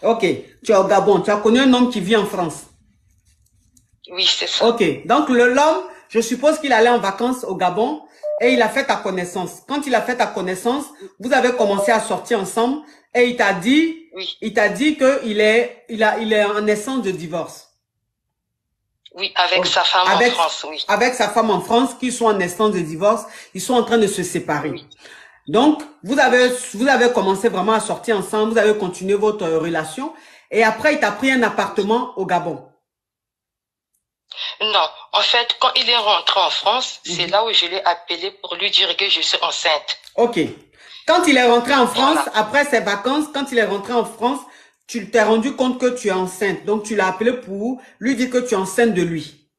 Ok, tu es au Gabon. Tu as connu un homme qui vit en France. Oui, c'est ça. Ok, donc l'homme, je suppose qu'il allait en vacances au Gabon et il a fait ta connaissance. Quand il a fait ta connaissance, vous avez commencé à sortir ensemble et Oui, il t'a dit que il est en naissance de divorce. oui, avec Oh, sa femme en Avec, France, oui. avec sa femme en France, qui sont en naissance de divorce, ils sont en train de se séparer. Oui, Donc, oui. vous avez commencé vraiment à sortir ensemble, vous avez continué votre relation et après, il t'a pris un Oui. appartement au Gabon. Non, en fait, quand il est rentré en France, c'est Mhm. là où je l'ai appelé pour lui dire que je suis enceinte. Ok. Quand il est rentré en France, Voilà, après ses vacances, quand il est rentré en France, tu t'es rendu compte que tu es enceinte. Donc, tu l'as appelé pour lui dire que tu es enceinte de lui.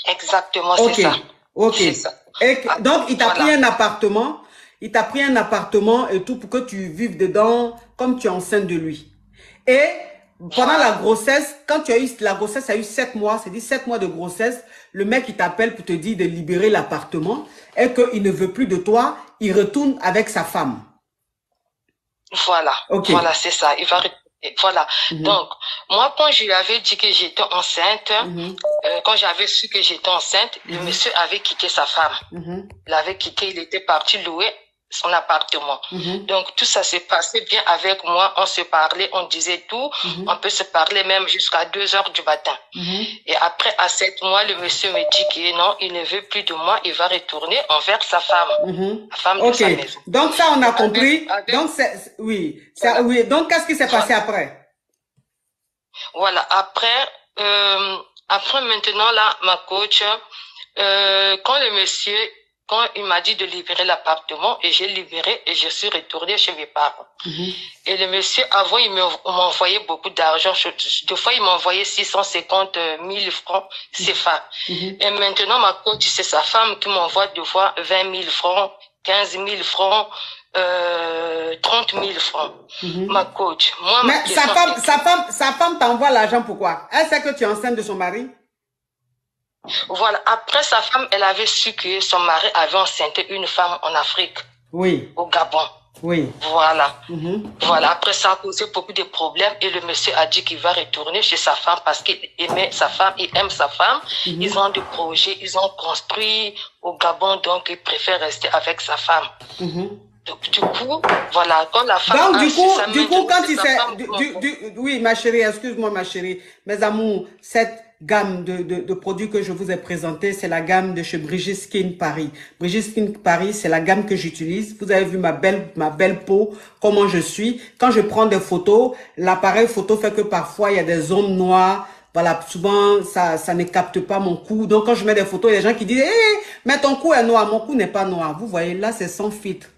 exactement, c'est Ok. ça. Ok. C'est ça. Et Ah, donc, il t'a pris voilà. un appartement. Il t'a pris un appartement et tout pour que tu vives dedans comme tu es enceinte de lui. Et pendant la Voilà. grossesse, quand tu as eu la grossesse, a eu 7 mois, c'est-à-dire 7 mois de grossesse, le mec il t'appelle pour te dire de libérer l'appartement et qu'il ne veut plus de toi, il retourne avec sa femme. Voilà, Ok. voilà, c'est ça. Il va retourner. Voilà. Mhm. Donc, moi, quand je lui avais dit que j'étais enceinte, Mhm. quand j'avais su que j'étais enceinte, le Mhm. monsieur avait quitté sa femme. Mhm. Il l'avait quitté, il était parti louer son appartement. Mhm. Donc, tout ça s'est passé bien avec moi. On se parlait, on disait tout. On Mhm. peut se parler même jusqu'à 2 heures du matin. Mhm. Et après, à 7 mois, le monsieur me dit que non, il ne veut plus de moi. Il va retourner envers sa femme, Mhm. la femme de Ok. sa maison. Donc ça, on Et a compris. Donc oui, ça, voilà, oui. Donc qu'est-ce qui s'est passé voilà. après? Voilà. Après maintenant, là, ma coach, quand le monsieur, quand il m'a dit de libérer l'appartement, et j'ai libéré et je suis retournée chez mes parents. Mhm. Et le monsieur, avant, il m'envoyait beaucoup d'argent. Deux fois, il m'envoyait 650 000 francs CFA. Mhm. Et maintenant, ma coach, c'est sa femme qui m'envoie deux fois 20 000 francs, 15 000 francs, 30 000 francs. Mhm. Ma coach, moi, ma Mais question est que, sa femme t'envoie l'argent pourquoi? Elle sait que tu es enceinte de son mari? voilà, après sa femme, elle avait su que son mari avait enceinte une femme en Afrique, Oui, au Gabon. oui. Voilà. Mhm. Voilà, après ça a causé beaucoup de problèmes et le monsieur a dit qu'il va retourner chez sa femme parce qu'il aimait sa femme, il aime sa femme. Ils Mhm. ont des projets, ils ont construit au Gabon, donc il préfère rester avec sa femme. Mhm. Donc du coup, voilà, quand la femme a su ça, Du coup, maintenant quand c'est il sa s'est, femme qui m'envoie. oui, ma chérie, excuse-moi, ma chérie, mes amours, cette gamme de produits que je vous ai présenté, c'est la gamme de chez Brigitte Skin Paris. Brigitte Skin Paris, c'est la gamme que j'utilise. Vous avez vu ma belle peau, comment je suis. Quand je prends des photos, l'appareil photo fait que parfois il y a des zones noires. Voilà, souvent, ça ne capte pas mon cou. Donc, quand je mets des photos, il y a des gens qui disent, hé, mais ton cou est noir. Mon cou n'est pas noir. Vous voyez, là, c'est sans filtre.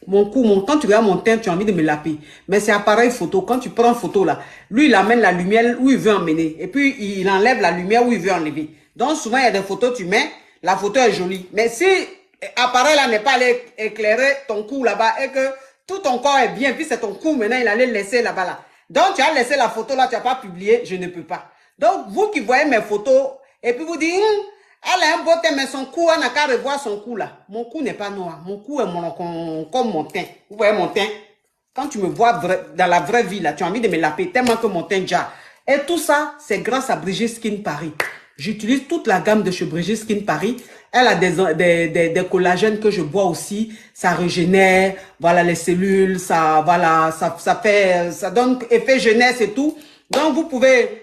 Mon cou, quand tu regardes mon teint, tu as envie de me laper. Mais c'est appareil photo. Quand tu prends une photo là, lui, il amène la lumière où il veut emmener. Et puis, il enlève la lumière où il veut enlever. Donc, souvent, il y a des photos, tu mets, la photo est jolie. Mais si l'appareil là n'est pas allé éclairer ton cou là-bas et que tout ton corps est bien, puis c'est ton cou, maintenant, il allait laisser là-bas là. Donc, tu as laissé la photo là, tu n'as pas publié, je ne peux pas. Donc, vous qui voyez mes photos, et puis vous dites, elle a un beau teint, mais son cou, on n'a qu'à revoir son cou là. Mon cou n'est pas noir. Mon cou est comme mon teint. Vous voyez mon teint? Quand tu me vois dans la vraie vie là, tu as envie de me laper tellement que mon teint déjà. Et tout ça, c'est grâce à Brigitte Skin Paris. J'utilise toute la gamme de chez Brigitte Skin Paris. Elle a des collagènes que je bois aussi. Ça régénère, voilà les cellules, ça, voilà, ça donne effet jeunesse et tout. Donc vous pouvez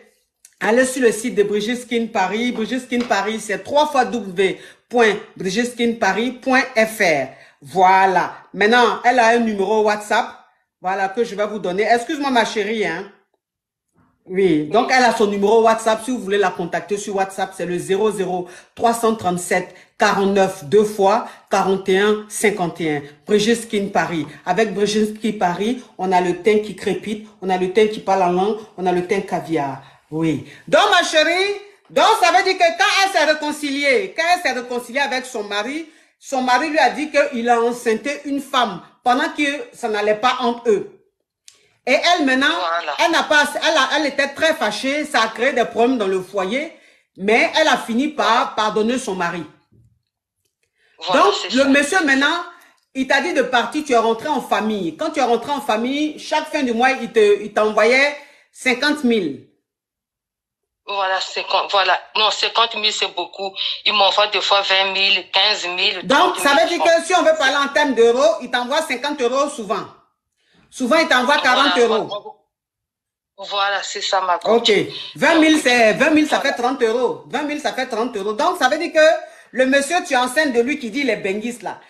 allez sur le site de Brigitte Skin Paris. Brigitte Skin Paris, c'est www.brigittskinparis.fr. Voilà. Maintenant, elle a un numéro WhatsApp. Voilà, que je vais vous donner. Excuse-moi, ma chérie, hein. Oui, donc Oui, elle a son numéro WhatsApp. Si vous voulez la contacter sur WhatsApp, c'est le 00 337 49 2 fois 41 51. Brigitte Skin Paris. Avec Brigitte Skin Paris, on a le teint qui crépite, on a le teint qui parle en langue, on a le teint caviar. Oui. Donc ma chérie, donc ça veut dire que quand elle s'est réconciliée avec son mari lui a dit qu'il a enceinté une femme pendant que ça n'allait pas entre eux. Et elle, maintenant, voilà. elle était très fâchée, ça a créé des problèmes dans le foyer, mais elle a fini Voilà. par pardonner son mari. Voilà, Donc, c'est le ça. monsieur, C'est ça. maintenant, Il t'a dit de partir, tu es rentré en famille. Quand tu es rentré en famille, chaque fin du mois, il t'envoyait 50 000. Voilà, 50, voilà. Non, 50 000, c'est beaucoup. Il m'envoie des fois 20 000, 15 000, 30 Donc, 000 ça veut dire francs. que si on veut parler en termes d'euros, il t'envoie 50 euros souvent. Souvent, il t'envoie 40 euros. Voilà, c'est ça ma coach. Ok. 20 000, ça fait 30 euros. 20 000, ça fait 30 euros. Donc, ça veut dire que le monsieur, tu es enceinte de lui qui dit les benguistes là.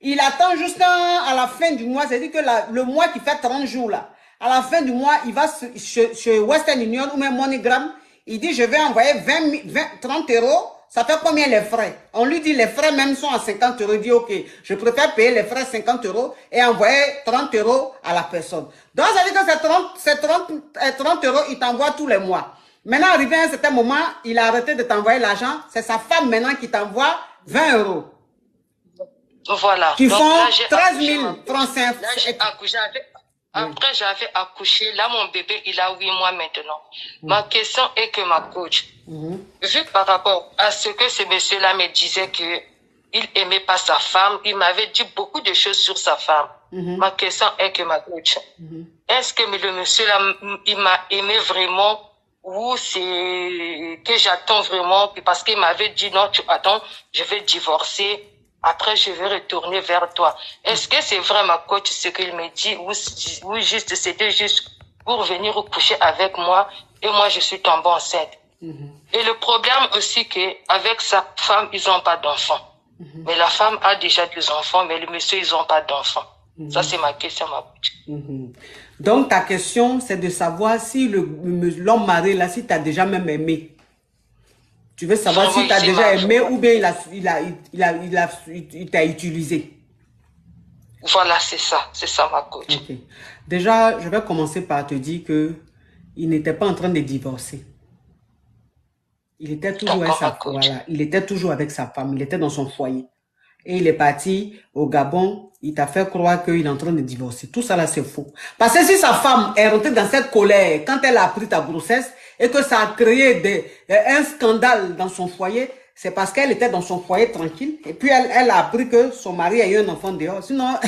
Il attend juste à la fin du mois. C'est-à-dire que le mois qui fait 30 jours là. À la fin du mois, il va chez Western Union ou même MoneyGram. Il dit, je vais envoyer 30 euros. Ça fait combien les frais? On lui dit, les frais même sont à 50 euros. Il dit, ok, je préfère payer les frais 50 euros et envoyer 30 euros à la personne. Donc, ça veut dire que ces 30 euros, il t'envoie tous les mois. Maintenant, arrivé à un certain moment, il a arrêté de t'envoyer l'argent. C'est sa femme maintenant qui t'envoie 20 euros. Voilà. Qui donc, font là, 13 000 francs. Là, j'ai accouché. Après, j'avais accouché. Là, mon bébé, il a 8 mois maintenant. Ma question est que ma coach, vu par rapport à ce que ce monsieur-là me disait que il aimait pas sa femme, il m'avait dit beaucoup de choses sur sa femme. Ma question est que ma coach, est-ce que le monsieur-là, il m'a aimé vraiment ou c'est que j'attends vraiment parce qu'il m'avait dit non, tu attends, je vais divorcer. Après, je vais retourner vers toi. Est-ce que c'est vrai, ma coach, ce qu'il me dit, ou juste, c'était juste pour venir coucher avec moi, et moi, je suis tombée enceinte. Et le problème aussi que, avec sa femme, ils n'ont pas d'enfants. Mais la femme a déjà des enfants, mais le monsieur, ils n'ont pas d'enfants. Ça, c'est ma question, ma coach. Donc, ta question, c'est de savoir si l'homme marié, là, si tu as déjà même aimé. Tu veux savoir si tu as déjà aimé ou bien il t'a utilisé. Voilà, c'est ça ma coach. Okay. Déjà, je vais commencer par te dire que il n'était pas en train de divorcer. Il était toujours avec il était toujours avec sa femme, il était dans son foyer. Et il est parti au Gabon, il t'a fait croire qu'il est en train de divorcer. Tout ça là, c'est faux. Parce que si sa femme est rentrée dans cette colère quand elle a appris ta grossesse et que ça a créé un scandale dans son foyer, c'est parce qu'elle était dans son foyer tranquille. Et puis elle a appris que son mari a eu un enfant dehors. Sinon,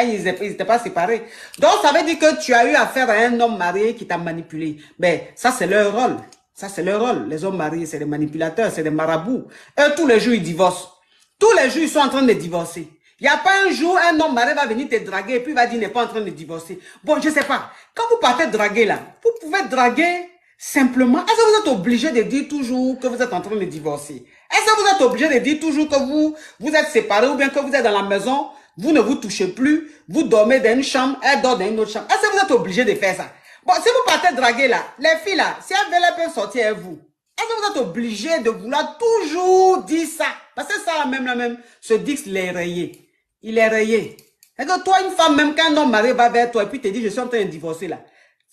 ils n'étaient pas séparés. Donc ça veut dire que tu as eu affaire à un homme marié qui t'a manipulé. Mais ça, c'est leur rôle. Ça, c'est leur rôle. Les hommes mariés, c'est des manipulateurs, c'est des marabouts. Eux, tous les jours, ils divorcent. Tous les jours, ils sont en train de divorcer. Il n'y a pas un jour, un homme marié va venir te draguer et puis il va dire qu'il n'est pas en train de divorcer. Bon, je ne sais pas. Quand vous partez draguer là, vous pouvez draguer simplement. Est-ce que vous êtes obligé de dire toujours que vous êtes en train de divorcer? Est-ce que vous êtes obligé de dire toujours que vous êtes séparés ou bien que vous êtes dans la maison, vous ne vous touchez plus, vous dormez dans une chambre, elle dort dans une autre chambre? Est-ce que vous êtes obligé de faire ça? Bon, si vous partez draguer là, les filles là, si elles veulent, elles peuvent sortir avec vous. Est-ce que vous êtes obligé de vouloir toujours dire ça? Parce que ça, même, ce Dix, il est rayé. Il est rayé. C'est que toi, une femme, même quand un homme marié va vers toi et puis te dit, je suis en train de divorcer là,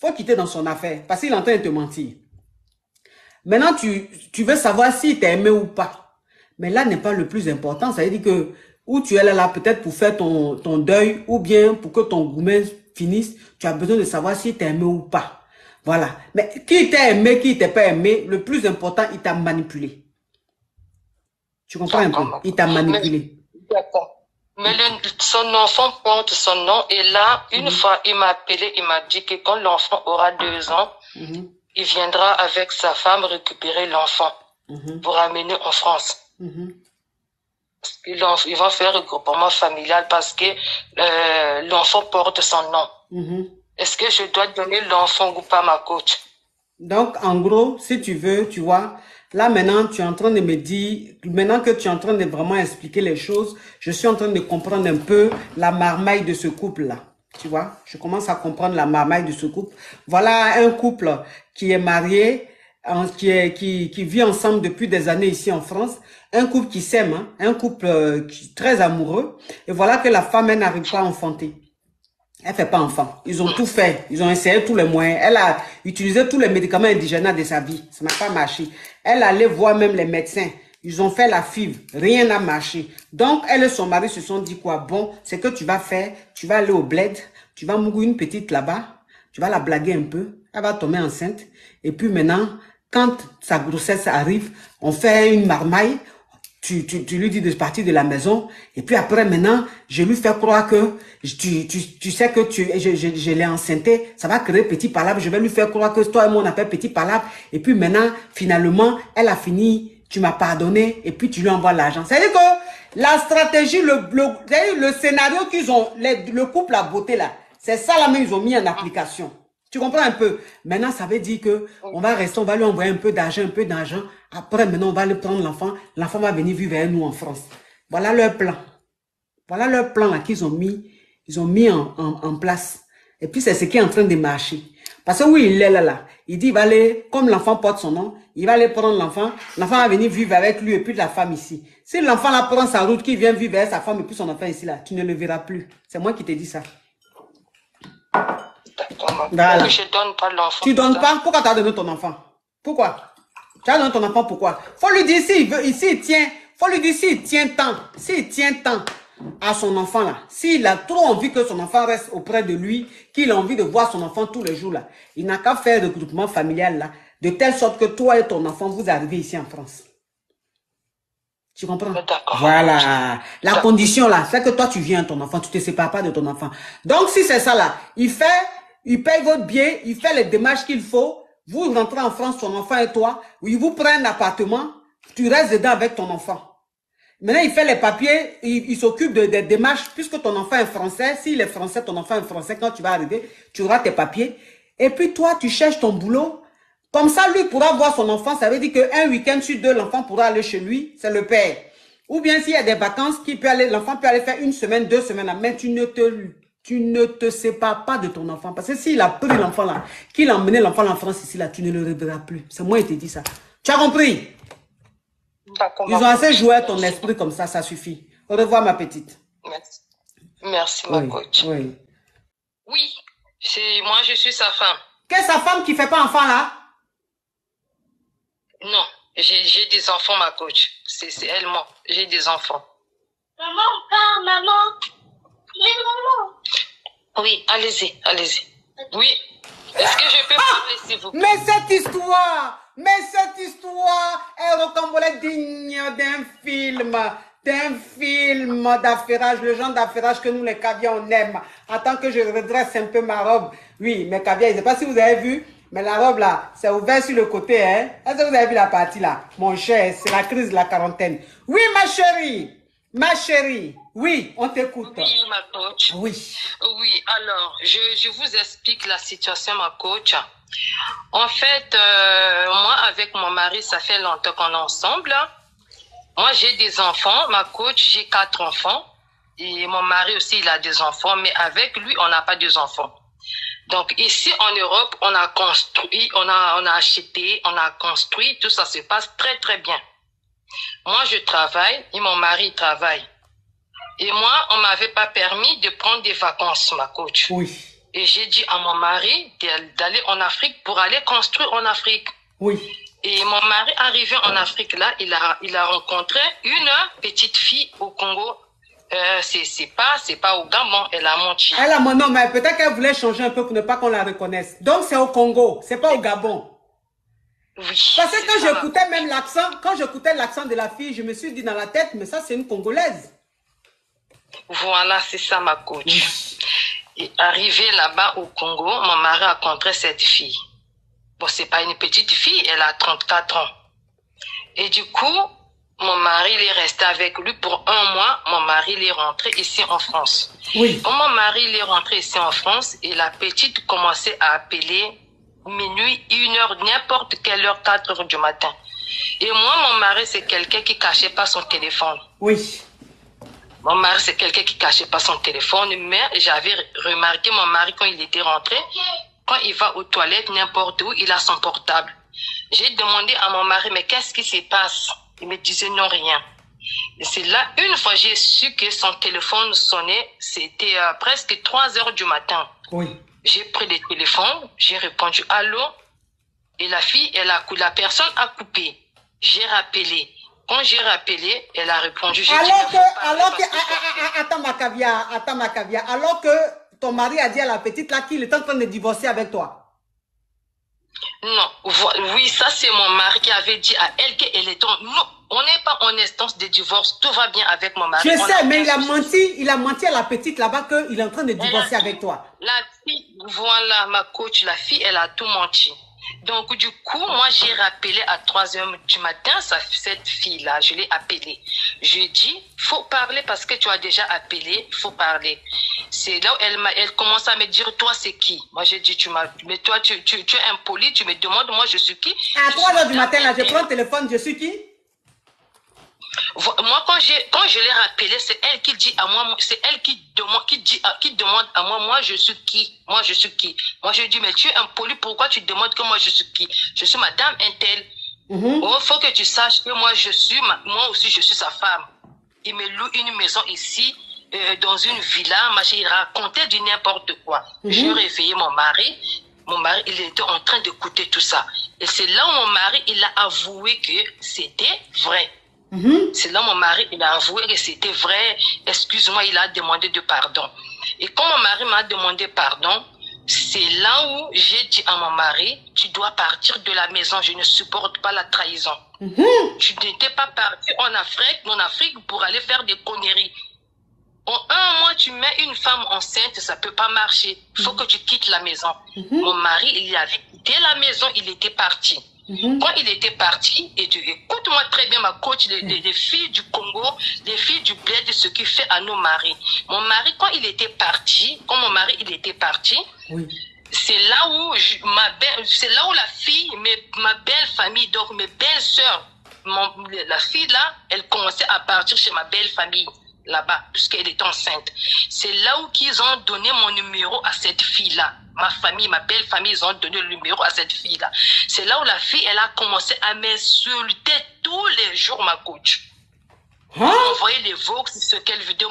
faut quitter dans son affaire parce qu'il est en train de te mentir. Maintenant, tu veux savoir s'il t'a aimé ou pas. Mais là n'est pas le plus important. Ça veut dire que, où tu es là, peut-être pour faire ton deuil ou bien pour que ton gourmet finisse, tu as besoin de savoir s'il t'a aimé ou pas. Voilà. Mais qui t'a aimé, qui t'a pas aimé, le plus important, il t'a manipulé. Tu comprends un peu? Il t'a manipulé. D'accord. Mais son enfant porte son nom et là, une fois, il m'a appelé, il m'a dit que quand l'enfant aura 2 ans, il viendra avec sa femme récupérer l'enfant pour ramener en France. Ils vont faire un regroupement familial parce que l'enfant porte son nom. Est-ce que je dois donner l'enfant ou pas, ma coach? Donc, en gros, si tu veux, tu vois, là maintenant, tu es en train de me dire, maintenant que tu es en train de vraiment expliquer les choses, je suis en train de comprendre un peu la marmaille de ce couple-là. Tu vois, je commence à comprendre la marmaille de ce couple. Voilà un couple qui est marié, qui vit ensemble depuis des années ici en France. Un couple qui s'aime, hein, un couple très amoureux. Et voilà que la femme, elle n'arrive pas à enfanter. Elle fait pas enfant. Ils ont tout fait. Ils ont essayé tous les moyens. Elle a utilisé tous les médicaments indigènes de sa vie. Ça n'a pas marché. Elle allait voir même les médecins. Ils ont fait la FIV. Rien n'a marché. Donc, elle et son mari se sont dit quoi? Bon, c'est que tu vas faire. Tu vas aller au bled. Tu vas mourir une petite là-bas. Tu vas la blaguer un peu. Elle va tomber enceinte. Et puis maintenant, quand sa grossesse arrive, on fait une marmaille. tu lui dis de partir de la maison, et puis après, maintenant, je lui fais croire que tu sais que je l'ai enceinté, ça va créer petit palabre, je vais lui faire croire que toi et moi, on a fait petit palabre, et puis maintenant, finalement, elle a fini, tu m'as pardonné, et puis tu lui envoies l'argent. C'est-à-dire que la stratégie, le scénario qu'ils ont, le couple à beauté là, c'est ça là même, ils ont mis en application. Tu comprends un peu? Maintenant, ça veut dire que on va rester, on va lui envoyer un peu d'argent. Après, maintenant, on va lui prendre l'enfant. L'enfant va venir vivre avec nous en France. Voilà leur plan. Voilà leur plan là qu'ils ont mis, en place. Et puis, c'est ce qui est en train de marcher. Parce que oui, il est là. Il dit, il va aller, comme l'enfant porte son nom, il va aller prendre l'enfant. L'enfant va venir vivre avec lui et puis la femme ici. Si l'enfant là prend sa route, qu'il vient vivre avec sa femme et puis son enfant ici là, tu ne le verras plus. C'est moi qui t'ai dit ça. Voilà. Je donne pas l'enfant. Tu donnes pas? Pourquoi tu as donné ton enfant? Pourquoi? Tu as donné ton enfant pourquoi? Faut lui dire s'il veut, s'il tient, faut lui dire s'il tient tant à son enfant là, s'il a trop envie que son enfant reste auprès de lui, qu'il a envie de voir son enfant tous les jours là, il n'a qu'à faire le regroupement familial là, de telle sorte que toi et ton enfant, vous arrivez ici en France. Tu comprends? Voilà. La condition là, c'est que toi tu viens ton enfant, tu ne te sépares pas de ton enfant. Donc si c'est ça là, il paye votre billet, il fait les démarches qu'il faut, vous rentrez en France, ton enfant et toi, il vous prend un appartement, tu restes dedans avec ton enfant. Maintenant, il fait les papiers, il s'occupe des démarches, puisque ton enfant est français, s'il est français, ton enfant est français, quand tu vas arriver, tu auras tes papiers. Et puis toi, tu cherches ton boulot. Comme ça, lui pourra voir son enfant, ça veut dire qu'un week-end sur deux, l'enfant pourra aller chez lui, c'est le père. Ou bien s'il y a des vacances, l'enfant peut aller faire 1 semaine, 2 semaines, mais tu ne te sépares pas de ton enfant. Parce que s'il a pris l'enfant là, qu'il a emmené l'enfant en France ici là, tu ne le reverras plus. C'est moi qui te dis ça. Tu as compris? Ils ont assez joué à ton esprit comme ça, ça suffit. Au revoir ma petite. Merci. Merci ma coach. Oui. Oui, moi je suis sa femme. Qu'est-ce sa femme qui fait pas enfant là? Non, j'ai des enfants ma coach. C'est elle moi. J'ai des enfants. Maman, maman. Oui, maman. Oui, allez-y. Oui. Est-ce que je peux parler s'il vous plaît? Mais cette histoire est rocambolesque digne d'un film d'affairage, le genre d'affairage que nous les caviars on aime. Attends que je redresse un peu ma robe. Oui, mes caviars, je ne sais pas si vous avez vu, mais la robe là, c'est ouvert sur le côté, hein. Est-ce que vous avez vu la partie là? Mon cher, c'est la crise de la quarantaine. Oui, ma chérie, oui, on t'écoute. Oui, ma coach. Oui. Oui, alors, je vous explique la situation, ma coach. En fait, moi, avec mon mari, ça fait longtemps qu'on est ensemble. Moi, j'ai des enfants. Ma coach, j'ai 4 enfants. Et mon mari aussi, il a des enfants. Mais avec lui, on n'a pas des enfants. Donc, ici, en Europe, on a construit, on a acheté, on a construit. Tout ça se passe très, très bien. Moi, je travaille et mon mari travaille. Et moi, on ne m'avait pas permis de prendre des vacances, ma coach. Oui. Et j'ai dit à mon mari d'aller en Afrique pour aller construire en Afrique. Oui. Et mon mari, arrivé en Afrique, là, il a rencontré une petite fille au Congo. C'est pas au Gabon, elle a menti. Non, mais peut-être qu'elle voulait changer un peu pour ne pas qu'on la reconnaisse. Donc, c'est au Congo, c'est pas au Gabon. Oui. Parce que quand j'écoutais même l'accent de la fille, je me suis dit dans la tête, mais ça, c'est une Congolaise. Voilà, c'est ça, ma coach. Oui. Et arrivé là-bas au Congo, mon mari a rencontré cette fille. Bon, c'est pas une petite fille, elle a 34 ans. Et du coup, mon mari il est resté avec lui pour 1 mois. Mon mari il est rentré ici en France. Oui. Quand mon mari il est rentré ici en France, et la petite commençait à appeler minuit, 1 heure, n'importe quelle heure, 4 heures du matin. Et moi, mon mari, c'est quelqu'un qui cachait pas son téléphone. Oui. Mon mari, c'est quelqu'un qui cachait pas son téléphone, mais j'avais remarqué mon mari quand il était rentré, quand il va aux toilettes, n'importe où, il a son portable. J'ai demandé à mon mari, mais qu'est-ce qui se passe? Il me disait non, rien. Et c'est là, une fois, j'ai su que son téléphone sonnait, c'était presque 3 heures du matin. Oui. J'ai pris le téléphone, j'ai répondu allô, et la personne a coupé. J'ai rappelé. Quand j'ai rappelé, elle a répondu. Attends ma caviar. Alors que ton mari a dit à la petite là qu'il est en train de divorcer avec toi. Non, oui, ça c'est mon mari qui avait dit à elle qu'elle est en... Non, on n'est pas en instance de divorce, tout va bien avec mon mari. Je sais, mais il a menti à la petite là-bas qu'il est en train de divorcer avec toi. La fille, voilà ma coach, la fille, elle a tout menti. Donc, du coup, moi, j'ai rappelé à 3 heures du matin cette fille-là. Je l'ai appelée. Je lui ai dit, il faut parler parce que tu as déjà appelé, il faut parler. C'est là où elle commence à me dire, toi, c'est qui? Moi, j'ai dit, mais toi, tu es impoli, tu me demandes, moi, je suis qui? À 3 heures du matin, là, je prends le téléphone, je suis qui? Moi, quand je l'ai rappelé, c'est elle qui dit à moi, c'est elle qui demande à moi, moi je suis qui? Moi je suis qui? Moi je dis, mais tu es impoli, pourquoi tu demandes que moi je suis qui? Je suis madame Intel. Oh, faut que tu saches que moi aussi je suis sa femme. Il me loue une maison ici, dans une villa, il racontait du n'importe quoi. J'ai réveillé mon mari, il était en train d'écouter tout ça. Et c'est là où mon mari, il a avoué que c'était vrai. C'est là mon mari, il a avoué que c'était vrai. Excuse-moi, il a demandé de pardon. Et quand mon mari m'a demandé pardon, c'est là où j'ai dit à mon mari, tu dois partir de la maison, je ne supporte pas la trahison. Tu n'étais pas parti en Afrique pour aller faire des conneries. En 1 mois, tu mets une femme enceinte, ça peut pas marcher. Il faut que tu quittes la maison. Mon mari, il avait quitté la maison, il était parti. Quand il était parti, et écoute-moi très bien ma coach, les filles du Congo, les filles du bled, ce qu'il fait à nos maris. Mon mari, quand il était parti, c'est là où la fille, ma belle famille, donc mes belles sœurs, la fille là, elle commençait à partir chez ma belle famille là-bas, puisqu'elle était enceinte. C'est là où qu'ils ont donné mon numéro à cette fille-là. Ma famille, ma belle famille, ils ont donné le numéro à cette fille-là. C'est là où la fille, elle a commencé à m'insulter tous les jours, ma coach. Elle m'envoyait les vox, ce qu'elle veut, de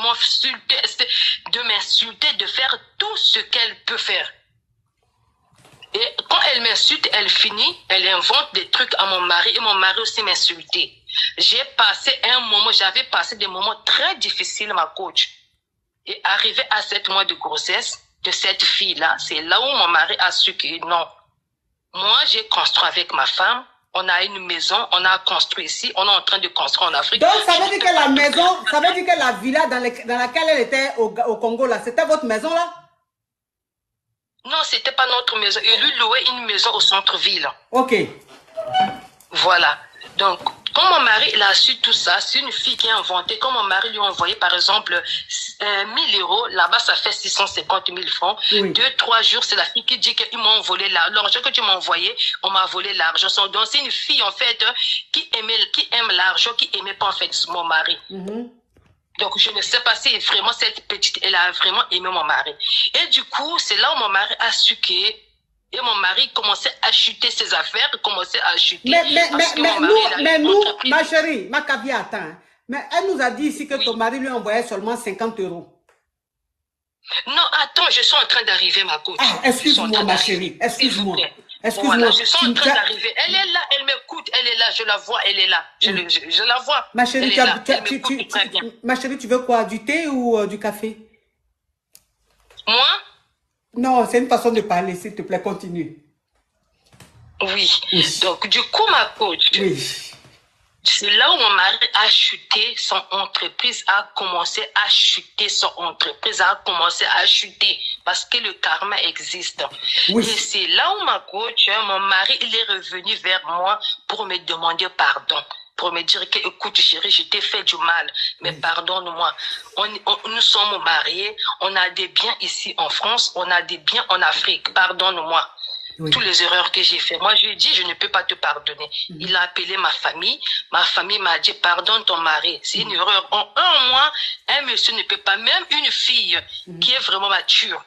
m'insulter, de faire tout ce qu'elle peut faire. Et quand elle m'insulte, elle finit, elle invente des trucs à mon mari, et mon mari aussi m'insultait. J'avais passé des moments très difficiles, ma coach. Et arrivé à 7 mois de grossesse de cette fille-là, c'est là où mon mari a su que non. Moi, j'ai construit avec ma femme, on a une maison, on a construit ici, on est en train de construire en Afrique. Donc, ça veut dire que la maison, ça veut dire que la villa dans laquelle elle était au Congo, là, c'était votre maison, là? Non, c'était pas notre maison. Il lui louait une maison au centre-ville. Ok. Voilà. Donc, quand mon mari il a su tout ça, c'est une fille qui a inventé. Quand mon mari lui a envoyé, par exemple, 1000 euros, là-bas, ça fait 650 000 francs. Oui. 2-3 jours, c'est la fille qui dit qu'ils m'ont volé l'argent que tu m'as envoyé, on m'a volé l'argent. Donc, c'est une fille, en fait, qui aime l'argent, qui aimait pas, en fait, mon mari. Donc, je ne sais pas si vraiment cette petite, elle a vraiment aimé mon mari. Et du coup, c'est là où mon mari a su que, et mon mari commençait à chuter ses affaires, commençait à chuter. Mais nous, ma chérie, ma cavie attend. Mais elle nous a dit ici que ton mari lui envoyait seulement 50 euros. Non, attends, je suis en train d'arriver, ma coach. Ah, excuse-moi, ma chérie, excuse-moi. Excuse-moi. Voilà, je suis en train d'arriver. Elle est là, elle m'écoute, elle est là, je la vois, elle est là. Je la vois. Ma chérie, ma chérie, tu veux quoi? Du thé ou du café? Moi? Non, c'est une façon de parler, s'il te plaît, continue. Oui. Donc, du coup, ma coach, c'est là où mon mari a chuté, son entreprise a commencé à chuter, parce que le karma existe. Et c'est là où ma coach, mon mari, il est revenu vers moi pour me demander pardon. Pour me dire que, écoute chérie, je t'ai fait du mal, mais pardonne-moi. Nous sommes mariés, on a des biens ici en France, on a des biens en Afrique, pardonne-moi. Toutes les erreurs que j'ai faites. Moi, je lui ai dit, je ne peux pas te pardonner. Il a appelé ma famille m'a dit, pardonne ton mari. C'est une erreur. En 1 mois, un monsieur ne peut pas, même une fille qui est vraiment mature,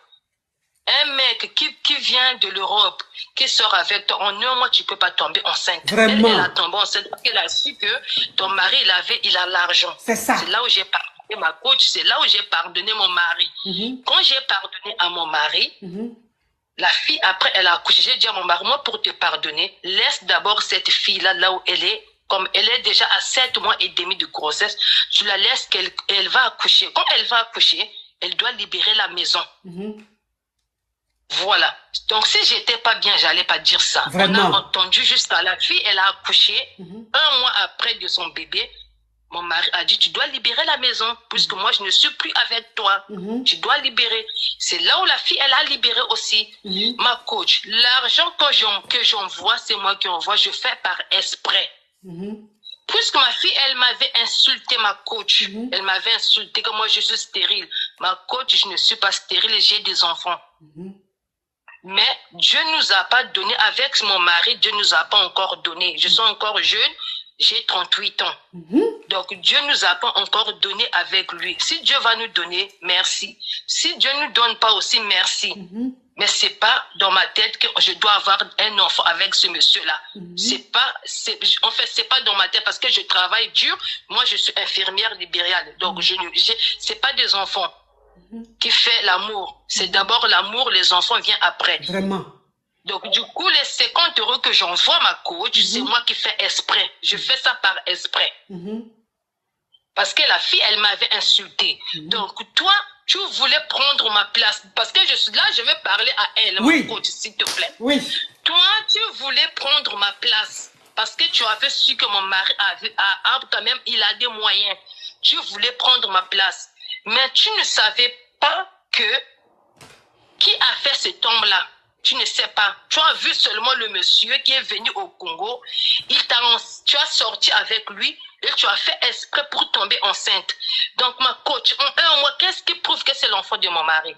un mec qui vient de l'Europe, qui sort avec toi, en 1 mois, tu ne peux pas tomber enceinte. Vraiment. Elle a tombé enceinte parce qu'elle a su que ton mari, il a l'argent. C'est ça. C'est là où j'ai pardonné ma coach, c'est là où j'ai pardonné mon mari. Quand j'ai pardonné à mon mari, la fille, après, elle a accouché. J'ai dit à mon mari, moi, pour te pardonner, laisse d'abord cette fille-là, là où elle est. Comme elle est déjà à 7 mois et demi de grossesse, tu la laisses elle va accoucher. Quand elle va accoucher, elle doit libérer la maison. Voilà. Donc, si j'étais pas bien, j'allais pas dire ça. Vraiment. On a entendu jusqu'à la fille, elle a accouché. Un mois après de son bébé, mon mari a dit, tu dois libérer la maison, puisque moi, je ne suis plus avec toi. Tu dois libérer. C'est là où la fille, elle a libéré aussi. Ma coach, l'argent que j'envoie, c'est moi qui envoie, je fais par exprès. Puisque ma fille, elle m'avait insulté, ma coach. Elle m'avait insulté que moi, je suis stérile. Ma coach, je ne suis pas stérile, j'ai des enfants. Mais Dieu nous a pas donné, avec mon mari, Dieu nous a pas encore donné. Je suis encore jeune, j'ai 38 ans. Donc Dieu nous a pas encore donné avec lui. Si Dieu va nous donner, merci. Si Dieu nous donne pas aussi, merci. Mais c'est pas dans ma tête que je dois avoir un enfant avec ce monsieur-là. En fait, c'est pas dans ma tête parce que je travaille dur. Moi, je suis infirmière libérale. Donc, c'est pas des enfants qui fait l'amour. C'est d'abord l'amour, les enfants viennent après. Vraiment. Donc, du coup, les 50 € que j'envoie ma coach, c'est moi qui fais exprès. Je fais ça par exprès. Parce que la fille, elle m'avait insulté. Donc, toi, tu voulais prendre ma place. Parce que je suis là, je vais parler à elle, ma coach, s'il te plaît. Oui. Toi, tu voulais prendre ma place. Parce que tu avais su que mon mari a quand même, il a des moyens. Tu voulais prendre ma place. Mais tu ne savais pas que qui a fait cet homme-là. Tu ne sais pas. Tu as vu seulement le monsieur qui est venu au Congo. Tu as sorti avec lui et tu as fait exprès pour tomber enceinte. Donc, ma coach, en un mois, qu'est-ce qui prouve que c'est l'enfant de mon mari?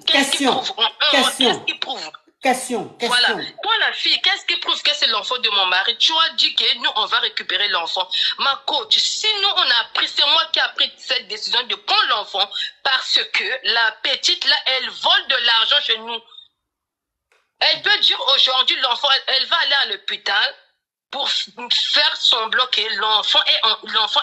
Qu'est-ce qui prouve? En un mois, qu'est-ce qui prouve? Question. Voilà. Toi, la fille, qu'est-ce qui prouve que c'est l'enfant de mon mari? Tu as dit que nous, on va récupérer l'enfant. Ma coach, si nous, c'est moi qui a pris cette décision de prendre l'enfant parce que la petite, là, elle vole de l'argent chez nous. Elle peut dire aujourd'hui, l'enfant, elle va aller à l'hôpital pour faire semblant que l'enfant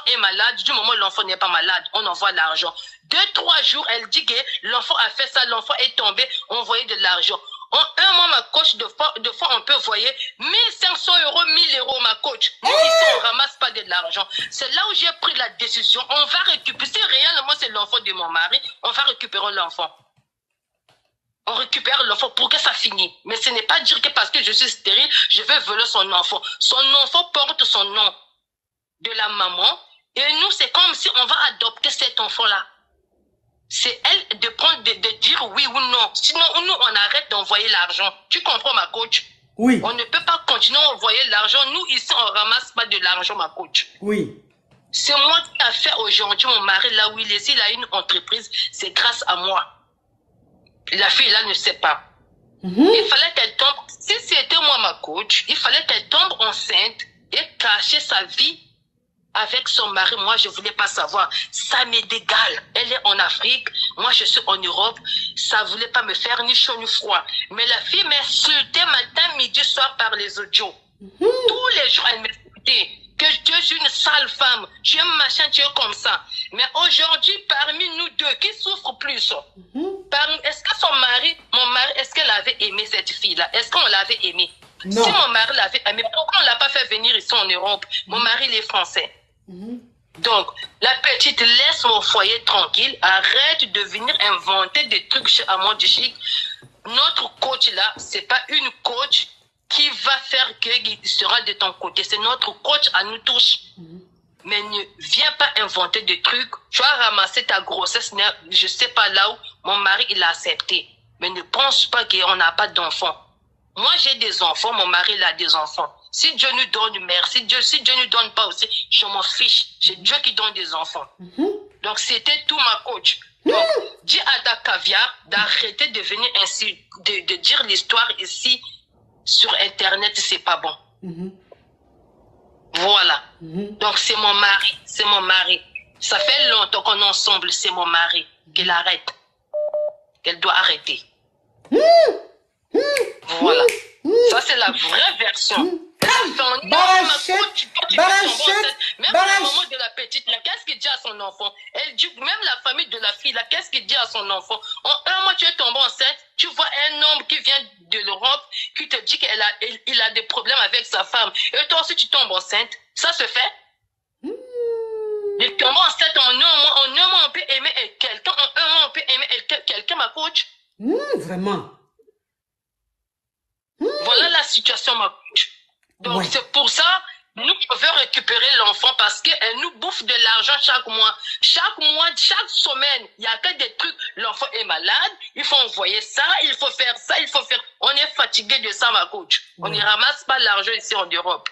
est malade. Du moment où l'enfant n'est pas malade, on envoie l'argent. 2-3 jours, elle dit que l'enfant a fait ça, l'enfant est tombé, on envoyait de l'argent. En un mois, ma coach, de fois, on peut envoyer 1500 €, 1000 €, ma coach. Nous, ici, on ramasse pas de l'argent. C'est là où j'ai pris la décision. On va récupérer, si réellement c'est l'enfant de mon mari, on va récupérer l'enfant. On récupère l'enfant pour que ça finisse. Mais ce n'est pas dire que parce que je suis stérile, je vais voler son enfant. Son enfant porte son nom de la maman. Et nous, c'est comme si on va adopter cet enfant-là. C'est elle de prendre, de dire oui ou non. Sinon, nous, on arrête d'envoyer l'argent. Tu comprends, ma coach? Oui. On ne peut pas continuer à envoyer l'argent. Nous, ici, on ramasse pas de l'argent, ma coach. Oui. C'est moi qui a fait aujourd'hui mon mari là où il est. S'il a une entreprise, c'est grâce à moi. La fille là ne sait pas. Il fallait qu'elle tombe. Si c'était moi, ma coach, il fallait qu'elle tombe enceinte et cacher sa vie avec son mari. Moi, je voulais pas savoir. Ça m'est égal. Elle est en Afrique. Moi, je suis en Europe. Ça voulait pas me faire ni chaud ni froid. Mais la fille m'insultait matin, midi, soir par les audios. Tous les jours, elle m'insultait. Que tu es une sale femme. Tu es un machin, tu es comme ça. Mais aujourd'hui, parmi nous deux, qui souffre plus? Est-ce que mon mari, est-ce qu'elle avait aimé cette fille-là? Est-ce qu'on l'avait aimée? Non. Si mon mari l'avait aimée, pourquoi on ne l'a pas fait venir ici en Europe? Mon mari, il est français. Donc, la petite, laisse mon foyer tranquille. Arrête de venir inventer des trucs chez Amondi Chic. Notre coach là, c'est pas une coach qui va faire qu'il sera de ton côté. C'est notre coach à nous tous. Mais ne viens pas inventer des trucs. Tu as ramassé ta grossesse, je sais pas là où mon mari il a accepté. Mais ne pense pas qu'on n'a pas d'enfants. Moi j'ai des enfants, mon mari il a des enfants. Si Dieu nous donne, merci. Si Dieu nous donne pas aussi, je m'en fiche. C'est Dieu qui donne des enfants. Donc c'était tout ma coach. Donc dis à ta caviar d'arrêter de venir ainsi, de dire l'histoire ici sur internet, c'est pas bon. Voilà. Donc c'est mon mari. Ça fait longtemps qu'on est ensemble, c'est mon mari. Qu'elle arrête. Qu'elle doit arrêter. Voilà. Ça c'est la vraie version. Même la maman de la petite, là, qu'est-ce qu'il dit à son enfant? Elle dit, même la famille de la fille, là, qu'est-ce qu'il dit à son enfant? En un mois, tu es tombé enceinte, tu vois un homme qui vient de l'Europe, qui te dit qu'il a des problèmes avec sa femme. Et toi aussi, tu tombes enceinte. Ça se fait? De tomber enceinte en un mois, on peut aimer quelqu'un, en un mois, on peut aimer quelqu'un, ma coach? Vraiment. Voilà la situation, ma coach. Donc, c'est pour ça, nous, on veut récupérer l'enfant parce qu'elle nous bouffe de l'argent chaque mois. Chaque mois, chaque semaine, il n'y a que des trucs. L'enfant est malade, il faut envoyer ça, il faut faire ça, il faut faire... On est fatigué de ça, ma coach. On ne ramasse pas l'argent ici en Europe.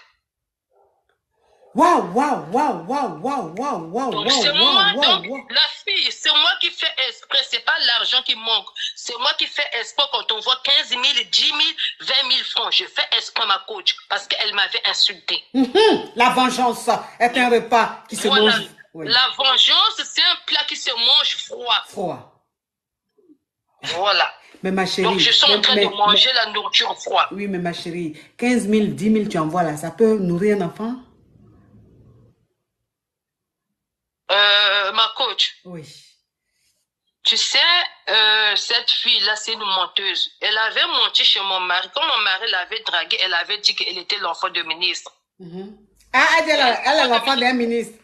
Waouh, waouh, waouh, waouh, waouh, waouh, waouh. Donc, c'est moi, donc, la fille, c'est moi qui fais exprès. C'est pas l'argent qui manque. C'est moi qui fais exprès quand on voit 15 000, 10 000, 20 000 francs. Je fais exprès ma coach parce qu'elle m'avait insulté. La vengeance est un repas qui se mange. Oui. La vengeance, c'est un plat qui se mange froid. Froid. Voilà. Mais ma chérie. Donc, je suis en train de manger la nourriture froide. Oui, mais ma chérie, 15 000, 10 000, tu envoies là, ça peut nourrir un enfant? Ma coach. Oui. Tu sais, cette fille-là, c'est une menteuse. Elle avait menti chez mon mari. Quand mon mari l'avait draguée, elle avait dit qu'elle était l'enfant de ministre. Ah, elle est l'enfant d'un ministre.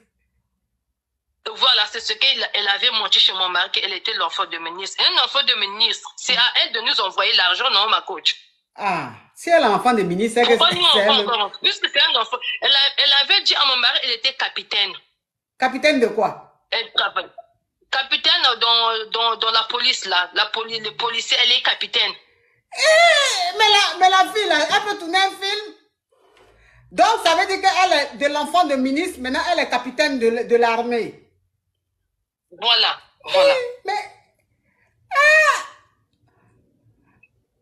Voilà, c'est ce qu'elle avait menti chez mon mari, qu'elle était l'enfant de ministre. Un enfant de ministre, c'est à elle de nous envoyer l'argent, non, ma coach? Ah, si elle est l'enfant de ministre, c'est que c'est... Puisque c'est un enfant. Elle avait dit à mon mari, elle était capitaine. Capitaine de quoi? Capitaine dans la police, là. Le policier, elle est capitaine. Mais la fille, là, elle peut tourner un film. Donc, ça veut dire qu'elle est de l'enfant de ministre. Maintenant, elle est capitaine de l'armée. Voilà. Mais...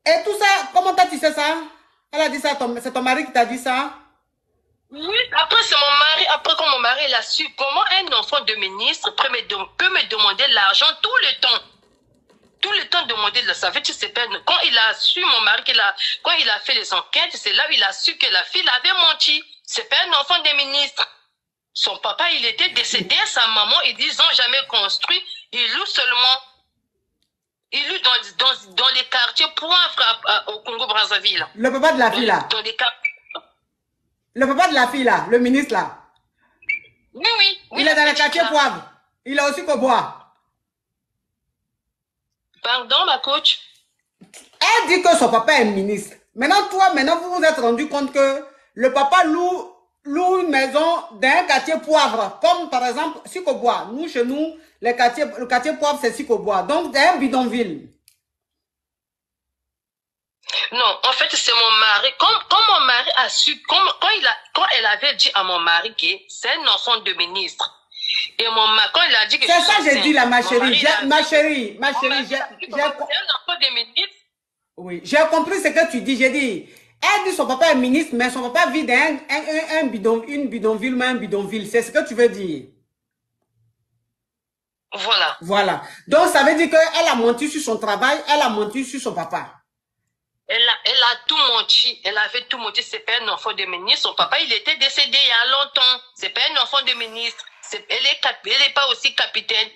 Et tout ça, comment t'as dit ça? Elle a dit ça, c'est ton mari qui t'a dit ça? Oui, après c'est mon mari, après quand mon mari l'a su, comment un enfant de ministre peut me demander l'argent tout le temps. Tout le temps demander de ça. Quand il a su, mon mari, quand il a fait les enquêtes, c'est là où il a su que la fille avait menti. C'est pas un enfant de ministre. Son papa, il était décédé, sa maman, ils n'ont jamais construit, ils louent seulement. Ils louent dans les quartiers Poivre au Congo-Brazzaville. Le papa de la fille là? Dans les quartiers. Le papa de la fille là, le ministre là. Oui. Il est dans le quartier Poivre. Il est aussi qu'au bois. Pardon, ma coach? Elle dit que son papa est ministre. Maintenant, vous vous êtes rendu compte que le papa loue une maison dans un quartier Poivre. Comme par exemple, Sikobois. Nous, chez nous, le quartier Poivre, c'est Sikobois. Donc, c'est un bidonville. Non, en fait, c'est mon mari. Quand mon mari a su, quand elle avait dit à mon mari que c'est un enfant de ministre, et quand il a dit que c'est ça que j'ai dit là, ma chérie. Ma chérie, j'ai... C'est un enfant de ministre. Oui, j'ai compris ce que tu dis. J'ai dit, elle dit son papa est ministre, mais son papa vit dans une bidonville, mais un bidonville. C'est ce que tu veux dire. Voilà. Voilà. Donc, ça veut dire qu'elle a menti sur son travail, elle a menti sur son papa. Elle a tout menti. Elle avait tout menti. C'est pas un enfant de ministre. Son papa, il était décédé il y a longtemps. C'est pas un enfant de ministre. Elle est pas aussi capitaine.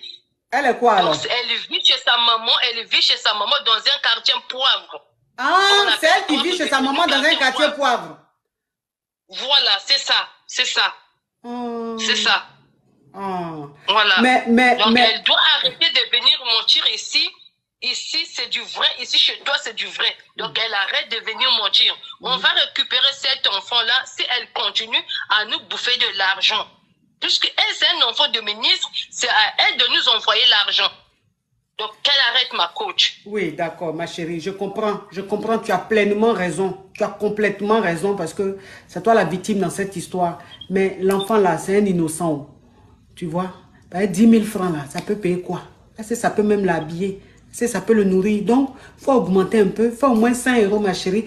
Elle est quoi alors? Donc, elle vit chez sa maman dans un quartier Poivre. Ah, c'est elle qui vit chez sa maman dans un quartier Poivre. Voilà, c'est ça. C'est ça. C'est ça. Voilà. Donc, elle doit arrêter de venir mentir ici. Ici, c'est du vrai. Ici, chez toi, c'est du vrai. Donc, elle arrête de venir mentir. On va récupérer cet enfant-là si elle continue à nous bouffer de l'argent. Puisque elle, c'est un enfant de ministre, c'est à elle de nous envoyer l'argent. Donc, qu'elle arrête, ma coach. Oui, d'accord, ma chérie. Je comprends. Tu as pleinement raison. Tu as complètement raison parce que c'est toi la victime dans cette histoire. Mais l'enfant là, c'est un innocent. Tu vois? 10 000 francs là, ça peut payer quoi? Ça peut même l'habiller. Ça peut le nourrir. Donc, il faut augmenter un peu. Il faut au moins 100 €, ma chérie.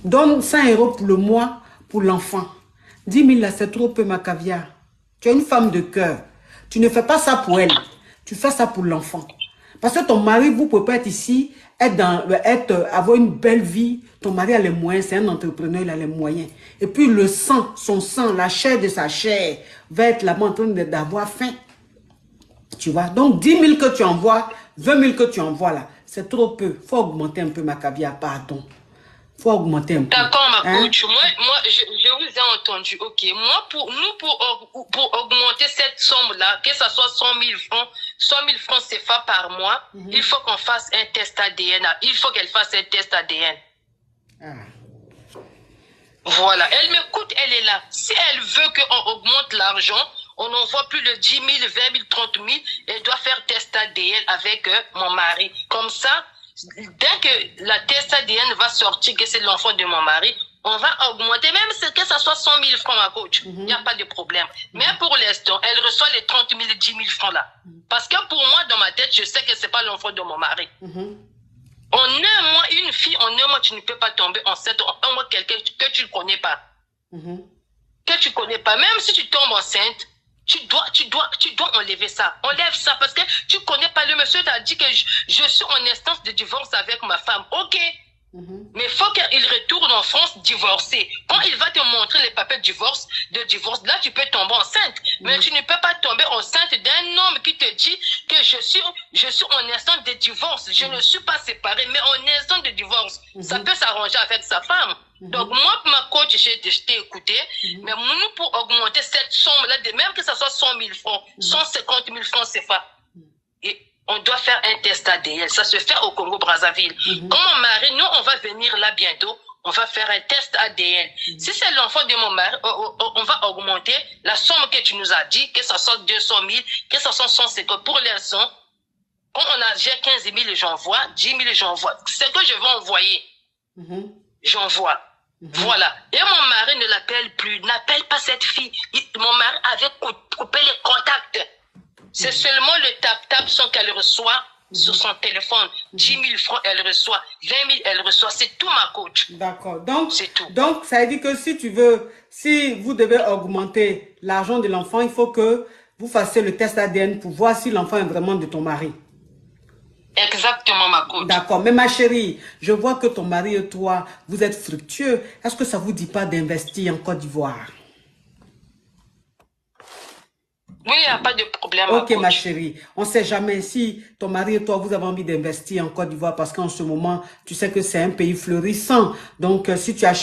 Donne 100 € pour le mois pour l'enfant. 10 000 là, c'est trop peu, ma caviar. Tu es une femme de cœur. Tu ne fais pas ça pour elle. Tu fais ça pour l'enfant. Parce que ton mari, vous pouvez pas être ici, avoir une belle vie. Ton mari a les moyens, c'est un entrepreneur, il a les moyens. Et puis le sang, son sang, la chair de sa chair, va être là-bas en train d'avoir faim. Tu vois? Donc 10 000 que tu envoies, 20 000 que tu envoies là, c'est trop peu. Il faut augmenter un peu, ma caviar, pardon. Il faut augmenter un peu. D'accord, ma coach. Moi, je vous ai entendu. Ok. Moi, pour augmenter cette somme-là, que ça soit 100 000 francs, 100 000 francs CFA par mois, il faut qu'on fasse un test ADN. Il faut qu'elle fasse un test ADN. Voilà, elle m'écoute, elle est là. Si elle veut qu'on augmente l'argent, on n'envoie plus le 10 000, 20 000, 30 000, elle doit faire test ADN avec mon mari. Comme ça, dès que la test ADN va sortir que c'est l'enfant de mon mari, on va augmenter, même que ça soit 100 000 francs, ma coach. Il n'y a pas de problème. Mais pour l'instant, elle reçoit les 30 000, 10 000 francs là. Parce que pour moi, dans ma tête, je sais que ce n'est pas l'enfant de mon mari. En un mois, une fille, en un mois, tu ne peux pas tomber enceinte. En un mois, quelqu'un que tu ne connais pas. Que tu ne connais pas. Même si tu tombes enceinte, tu dois enlever ça. Enlève ça parce que tu ne connais pas. Le monsieur t'a dit que je suis en instance de divorce avec ma femme. Ok. Mais il faut qu'il retourne en France divorcé. Quand il va te montrer les papiers de divorce, là tu peux tomber enceinte. Mais tu ne peux pas tomber enceinte d'un homme qui te dit que je suis en instance de divorce. Je ne suis pas séparée, mais en instance de divorce. Ça peut s'arranger avec sa femme. Donc moi, ma coach, je t'ai écouté, mais nous pour augmenter cette somme-là, même que ça soit 100 000 francs, 150 000 francs CFA, et on doit faire un test ADN. Ça se fait au Congo-Brazzaville. Quand mon mari, nous, on va venir là bientôt, on va faire un test ADN. Si c'est l'enfant de mon mari, on va augmenter la somme que tu nous as dit, que ça soit 200 000, que ça soit 150. Pour l'instant, quand j'ai 15 000, j'envoie, 10 000, j'envoie. Ce que je vais envoyer, j'envoie. Voilà. Et mon mari ne l'appelle plus. N'appelle pas cette fille. Mon mari avait coupé les contacts. C'est seulement le tap-tap son qu'elle reçoit sur son téléphone. 10 000 francs, elle reçoit. 20 000, elle reçoit. C'est tout, ma coach. D'accord. Donc, c'est tout. Donc, ça veut dire que si vous devez augmenter l'argent de l'enfant, il faut que vous fassiez le test ADN pour voir si l'enfant est vraiment de ton mari. Exactement, ma coach. D'accord. Mais ma chérie, je vois que ton mari et toi, vous êtes fructueux. Est-ce que ça ne vous dit pas d'investir en Côte d'Ivoire? Oui, il n'y a pas de problème. Ok, ma chérie. On ne sait jamais si ton mari et toi, vous avez envie d'investir en Côte d'Ivoire parce qu'en ce moment, tu sais que c'est un pays fleurissant. Donc, si tu achètes